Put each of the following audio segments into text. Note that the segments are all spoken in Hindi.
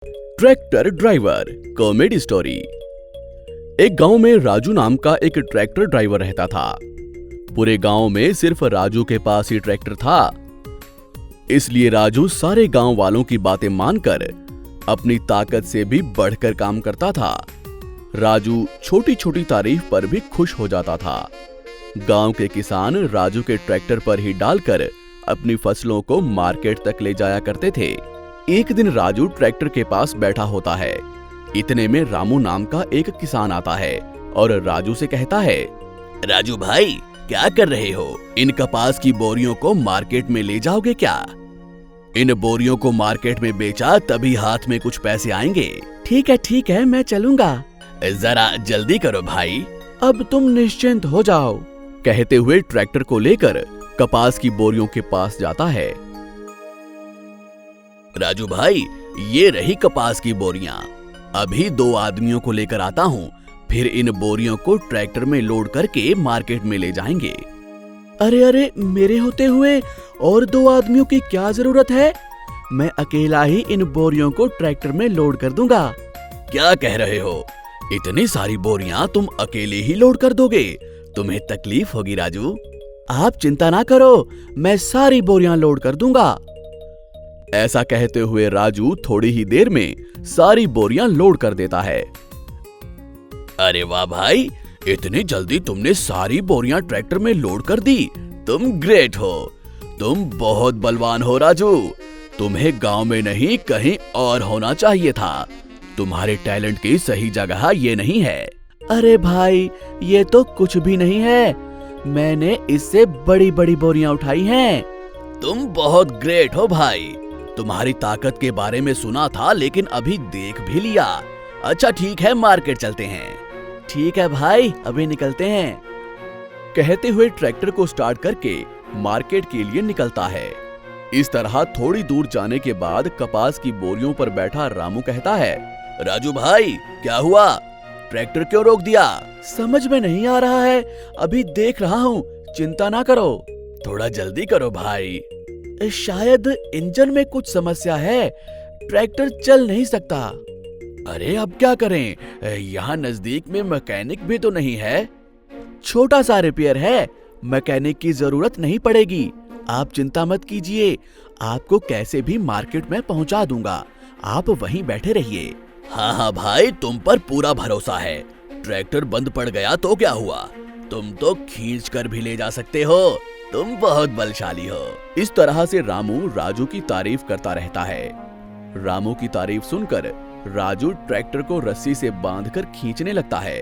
Tractor driver comedy story. एक गांव में राजू नाम का एक ट्रैक्टर ड्राइवर रहता था। पूरे गांव में सिर्फ राजू के पास ही ट्रैक्टर था। इसलिए राजू सारे गांव वालों की बातें मानकर अपनी ताकत से भी बढ़कर काम करता था। राजू छोटी छोटी तारीफ पर भी खुश हो जाता था। गांव के किसान राजू के ट्रैक्टर पर ही डालकर अपनी फसलों को मार्केट तक ले जाया करते थे। एक दिन राजू ट्रैक्टर के पास बैठा होता है। इतने में रामू नाम का एक किसान आता है और राजू से कहता है, राजू भाई क्या कर रहे हो? इन कपास की बोरियों को मार्केट में ले जाओगे क्या? इन बोरियों को मार्केट में बेचा तभी हाथ में कुछ पैसे आएंगे। ठीक है मैं चलूंगा। जरा जल्दी करो भाई। अब तुम निश्चिंत हो जाओ, कहते हुए ट्रैक्टर को लेकर कपास की बोरियों के पास जाता है। राजू भाई ये रही कपास की बोरियां। अभी 2 आदमियों को लेकर आता हूँ, फिर इन बोरियों को ट्रैक्टर में लोड करके मार्केट में ले जाएंगे। अरे मेरे होते हुए और 2 आदमियों की क्या जरूरत है? मैं अकेला ही इन बोरियों को ट्रैक्टर में लोड कर दूंगा। क्या कह रहे हो? इतनी सारी बोरियां तुम अकेले ही लोड कर दोगे? तुम्हें तकलीफ होगी राजू। आप चिंता ना करो, मैं सारी बोरियां लोड कर दूंगा। ऐसा कहते हुए राजू थोड़ी ही देर में सारी बोरियां लोड कर देता है। अरे वाह भाई, इतनी जल्दी तुमने सारी बोरियां ट्रैक्टर में लोड कर दी। तुम ग्रेट हो। तुम बहुत बलवान हो राजू। तुम्हें गांव में नहीं कहीं और होना चाहिए था। तुम्हारे टैलेंट की सही जगह ये नहीं है। अरे भाई ये तो कुछ भी नहीं है, मैंने इससे बड़ी बड़ी बोरियां उठाई हैं। तुम बहुत ग्रेट हो भाई। तुम्हारी ताकत के बारे में सुना था लेकिन अभी देख भी लिया। अच्छा ठीक है, मार्केट चलते हैं। ठीक है भाई, अभी निकलते हैं। कहते हुए ट्रैक्टर को स्टार्ट करके मार्केट के लिए निकलता है। इस तरह थोड़ी दूर जाने के बाद कपास की बोरियों पर बैठा रामू कहता है, राजू भाई क्या हुआ? ट्रैक्टर क्यों रोक दिया? समझ में नहीं आ रहा है, अभी देख रहा हूँ, चिंता ना करो। थोड़ा जल्दी करो भाई। शायद इंजन में कुछ समस्या है, ट्रैक्टर चल नहीं सकता। अरे अब क्या करें? यहाँ नजदीक में मैकेनिक भी तो नहीं है। छोटा सा रिपेयर है, मैकेनिक की जरूरत नहीं पड़ेगी। आप चिंता मत कीजिए, आपको कैसे भी मार्केट में पहुँचा दूंगा। आप वहीं बैठे रहिए। हाँ भाई, तुम पर पूरा भरोसा है। ट्रैक्टर बंद पड़ गया तो क्या हुआ? तुम तो खींच कर भी ले जा सकते हो। तुम बहुत बलशाली हो। इस तरह से रामू राजू की तारीफ करता रहता है। रामू की तारीफ सुनकर राजू ट्रैक्टर को रस्सी से बांधकर खींचने लगता है।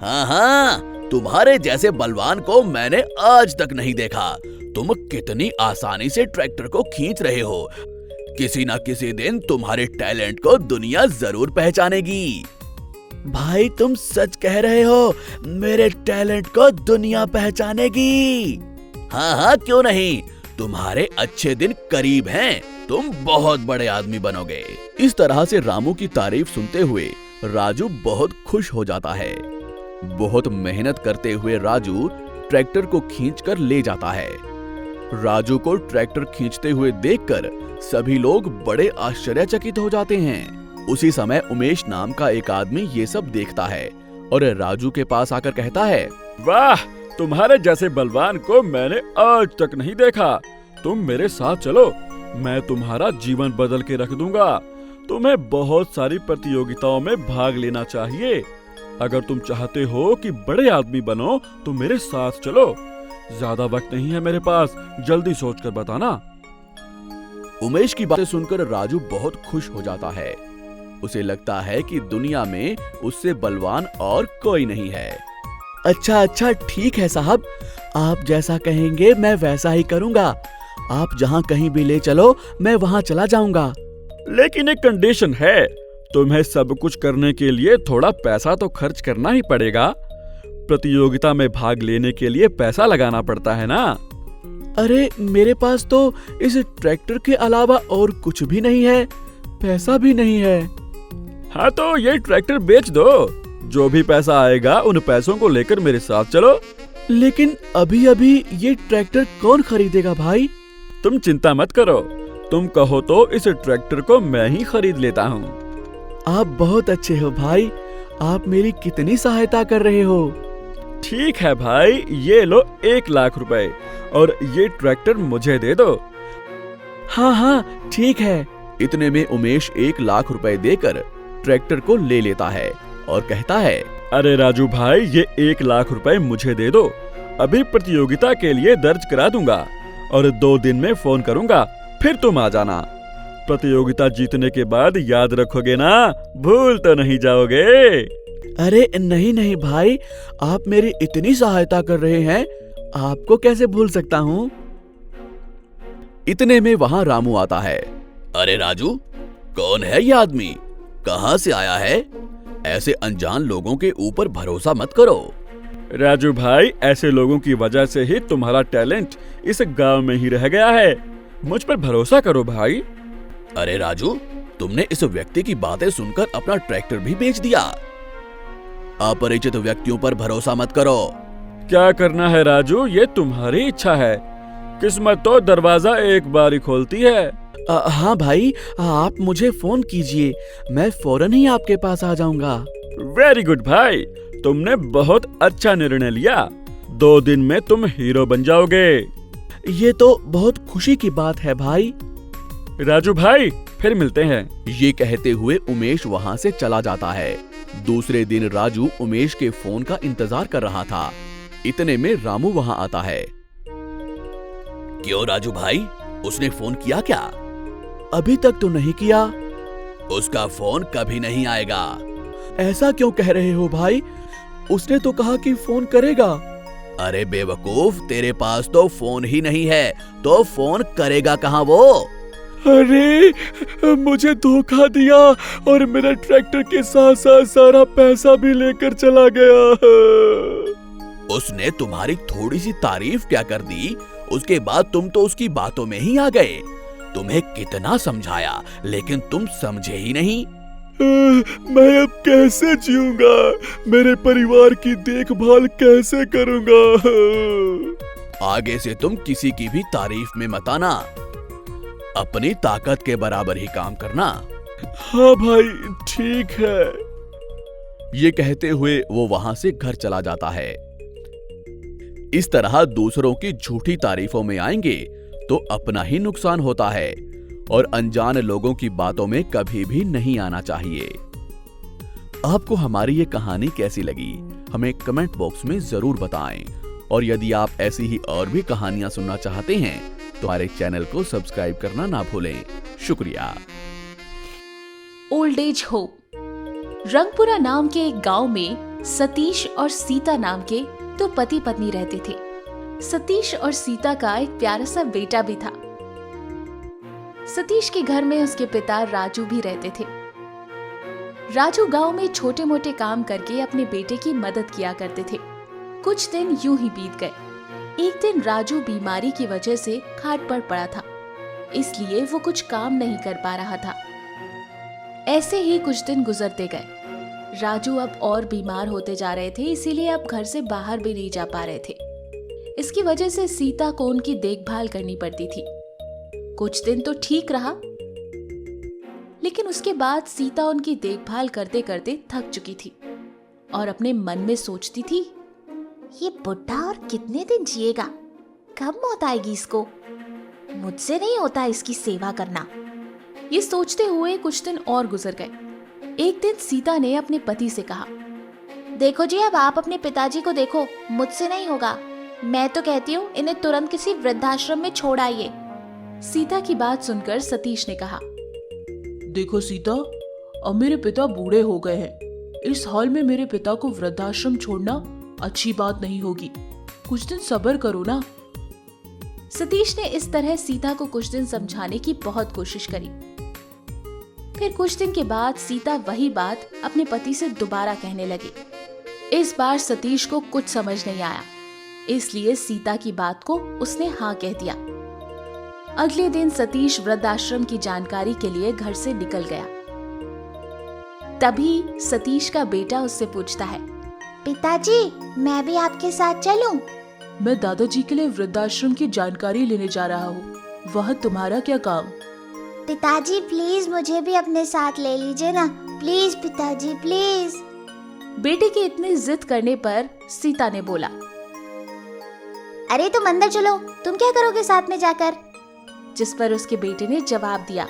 हाँ, तुम्हारे जैसे बलवान को मैंने आज तक नहीं देखा। तुम कितनी आसानी से ट्रैक्टर को खींच रहे हो। किसी ना किसी दिन तुम्हारे टैलेंट को दुनिया जरूर पहचानेगी। भाई तुम सच कह रहे हो, मेरे टैलेंट को दुनिया पहचानेगी। हाँ क्यों नहीं, तुम्हारे अच्छे दिन करीब हैं। तुम बहुत बड़े आदमी बनोगे। इस तरह से रामू की तारीफ सुनते हुए राजू बहुत खुश हो जाता है। बहुत मेहनत करते हुए राजू ट्रैक्टर को खींचकर ले जाता है। राजू को ट्रैक्टर खींचते हुए देखकर सभी लोग बड़े आश्चर्यचकित हो जाते हैं। उसी समय उमेश नाम का एक आदमी ये सब देखता है और राजू के पास आकर कहता है, वाह, तुम्हारे जैसे बलवान को मैंने आज तक नहीं देखा। तुम मेरे साथ चलो, मैं तुम्हारा जीवन बदल के रख दूंगा। तुम्हें बहुत सारी प्रतियोगिताओं में भाग लेना चाहिए। अगर तुम चाहते हो कि बड़े आदमी बनो तो मेरे साथ चलो। ज्यादा वक्त नहीं है मेरे पास, जल्दी सोचकर बताना। उमेश की बातें सुनकर राजू बहुत खुश हो जाता है। उसे लगता है कि दुनिया में उससे बलवान और कोई नहीं है। अच्छा ठीक है साहब, आप जैसा कहेंगे मैं वैसा ही करूंगा। आप जहाँ कहीं भी ले चलो, मैं वहाँ चला जाऊंगा। लेकिन एक कंडीशन है, तुम्हें सब कुछ करने के लिए थोड़ा पैसा तो खर्च करना ही पड़ेगा। प्रतियोगिता में भाग लेने के लिए पैसा लगाना पड़ता है ना। अरे मेरे पास तो इस ट्रैक्टर के अलावा और कुछ भी नहीं है, पैसा भी नहीं है। हाँ तो ये ट्रैक्टर बेच दो। जो भी पैसा आएगा उन पैसों को लेकर मेरे साथ चलो। लेकिन अभी अभी ये ट्रैक्टर कौन खरीदेगा भाई? तुम चिंता मत करो, तुम कहो तो इस ट्रैक्टर को मैं ही खरीद लेता हूँ। आप बहुत अच्छे हो भाई। आप मेरी कितनी सहायता कर रहे हो। ठीक है भाई, ये लो 1 लाख रुपए और ये ट्रैक्टर मुझे दे दो। हाँ हाँ ठीक है। इतने में उमेश 1 लाख रुपए देकर ट्रैक्टर को ले लेता है और कहता है, अरे राजू भाई, ये 1 लाख रुपए मुझे दे दो। अभी प्रतियोगिता के लिए दर्ज करा दूंगा और 2 दिन में फोन करूंगा, फिर तुम आ जाना। प्रतियोगिता जीतने के बाद याद रखोगे ना, भूल तो नहीं जाओगे। अरे नहीं नहीं भाई, आप मेरी इतनी सहायता कर रहे हैं, आपको कैसे भूल सकता हूँ। इतने में वहाँ रामू आता है। अरे राजू, कौन है ये आदमी, कहाँ से आया है? ऐसे अनजान लोगों के ऊपर भरोसा मत करो। राजू भाई, ऐसे लोगों की वजह से ही तुम्हारा टैलेंट इस गांव में ही रह गया है। मुझ पर भरोसा करो भाई। अरे राजू, तुमने इस व्यक्ति की बातें सुनकर अपना ट्रैक्टर भी बेच दिया। अपरिचित व्यक्तियों पर भरोसा मत करो। क्या करना है राजू, ये तुम्हारी इच्छा है। किस्मत तो दरवाजा एक बार ही खोलती है। हाँ भाई, आप मुझे फोन कीजिए, मैं फौरन ही आपके पास आ जाऊंगा। वेरी गुड भाई, तुमने बहुत अच्छा निर्णय लिया। 2 दिन में तुम हीरो बन जाओगे। ये तो बहुत खुशी की बात है भाई। राजू भाई, फिर मिलते हैं। ये कहते हुए उमेश वहाँ से चला जाता है। दूसरे दिन राजू उमेश के फोन का इंतजार कर रहा था। इतने में रामू वहाँ आता है। क्यों राजू भाई, उसने फोन किया क्या? अभी तक तो नहीं किया। उसका फोन कभी नहीं आएगा। ऐसा क्यों कह रहे हो भाई? उसने तो कहा कि फोन करेगा। अरे बेवकूफ, तेरे पास तो फोन ही नहीं है, तो फोन करेगा कहाँ वो? अरे, मुझे धोखा दिया और मेरे ट्रैक्टर के साथ साथ सारा पैसा भी लेकर चला गया। उसने तुम्हारी थोड़ी सी तारीफ क्या कर दी, उसके बाद तुम तो उसकी बातों में ही आ गए। तुम्हें कितना समझाया, लेकिन तुम समझे ही नहीं। मैं अब कैसे जीऊंगा? मेरे परिवार की देखभाल कैसे करूंगा? आगे से तुम किसी की भी तारीफ में मत आना, अपनी ताकत के बराबर ही काम करना। हाँ भाई, ठीक है। ये कहते हुए वो वहां से घर चला जाता है। इस तरह दूसरों की झूठी तारीफों में आएंगे तो अपना ही नुकसान होता है और अनजान लोगों की बातों में कभी भी नहीं आना चाहिए। आपको हमारी ये कहानी कैसी लगी, हमें कमेंट बॉक्स में जरूर बताएं। और यदि आप ऐसी ही और भी कहानियां सुनना चाहते हैं तो हमारे चैनल को सब्सक्राइब करना ना भूलें। शुक्रिया। Old age hope. रंगपुरा नाम के एक गांव में सतीश और सीता नाम के 2 पति पत्नी रहते थे। सतीश और सीता का एक प्यारा सा बेटा भी था। सतीश के घर में उसके पिता राजू भी रहते थे। राजू गांव में छोटे मोटे काम करके अपने बेटे की मदद किया करते थे। कुछ दिन यूं ही बीत गए। एक दिन राजू बीमारी की वजह से खाट पर पड़ा था, इसलिए वो कुछ काम नहीं कर पा रहा था। ऐसे ही कुछ दिन गुजरते गए। राजू अब और बीमार होते जा रहे थे, इसीलिए अब घर से बाहर भी नहीं जा पा रहे थे। इसकी वजह से सीता को उनकी देखभाल करनी पड़ती थी। कुछ दिन तो ठीक रहा, लेकिन उसके बाद सीता उनकी देखभाल करते करते थक चुकी थी और अपने मन में सोचती थी, ये बुढ़ा और कितने दिन जिएगा, कब मौत आएगी इसको, मुझसे नहीं होता इसकी सेवा करना। ये सोचते हुए कुछ दिन और गुजर गए। एक दिन सीता ने अपने पति से कहा, देखो जी, अब आप अपने पिताजी को देखो, मुझसे नहीं होगा। मैं तो कहती हूँ इन्हें तुरंत किसी वृद्धाश्रम में छोड़ आइए। सीता की बात सुनकर सतीश ने कहा, देखो सीता, अब मेरे पिता बूढ़े हो गए हैं। इस हाल में मेरे पिता को वृद्धाश्रम छोड़ना अच्छी बात नहीं होगी। कुछ दिन सब्र करो ना। सतीश ने इस तरह सीता को कुछ दिन समझाने की बहुत कोशिश करी। फिर कुछ दिन के बाद सीता वही बात अपने पति से दोबारा कहने लगी। इस बार सतीश को कुछ समझ नहीं आया, इसलिए सीता की बात को उसने हाँ कह दिया। अगले दिन सतीश वृद्धाश्रम की जानकारी के लिए घर से निकल गया। तभी सतीश का बेटा उससे पूछता है, पिताजी, मैं भी आपके साथ चलूं? मैं दादाजी के लिए वृद्धाश्रम की जानकारी लेने जा रहा हूँ। वह तुम्हारा क्या काम? पिताजी प्लीज मुझे भी अपने साथ ले लीजिए ना, प्लीज पिताजी प्लीज। बेटे के इतने जिद करने पर सीता ने बोला, अरे तुम अंदर चलो, तुम क्या करोगे साथ में जाकर? जिस पर उसके बेटे ने जवाब दिया,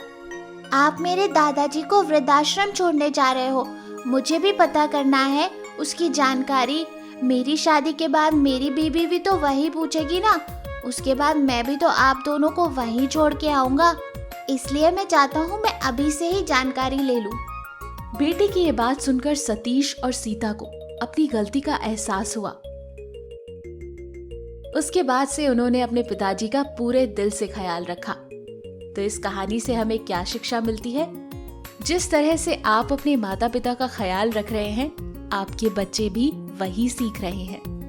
आप मेरे दादाजी को वृद्धाश्रम छोड़ने जा रहे हो, मुझे भी पता करना है उसकी जानकारी। मेरी शादी के बाद मेरी बीबी भी तो वही पूछेगी ना, उसके बाद मैं भी तो आप दोनों को वहीं छोड़ के आऊंगा, इसलिए मैं चाहता हूँ मैं अभी से ही जानकारी ले लूं। बेटे की ये बात सुनकर सतीश और सीता को अपनी गलती का एहसास हुआ। उसके बाद से उन्होंने अपने पिताजी का पूरे दिल से ख्याल रखा। तो इस कहानी से हमें क्या शिक्षा मिलती है? जिस तरह से आप अपने माता पिता का ख्याल रख रहे हैं, आपके बच्चे भी वही सीख रहे हैं।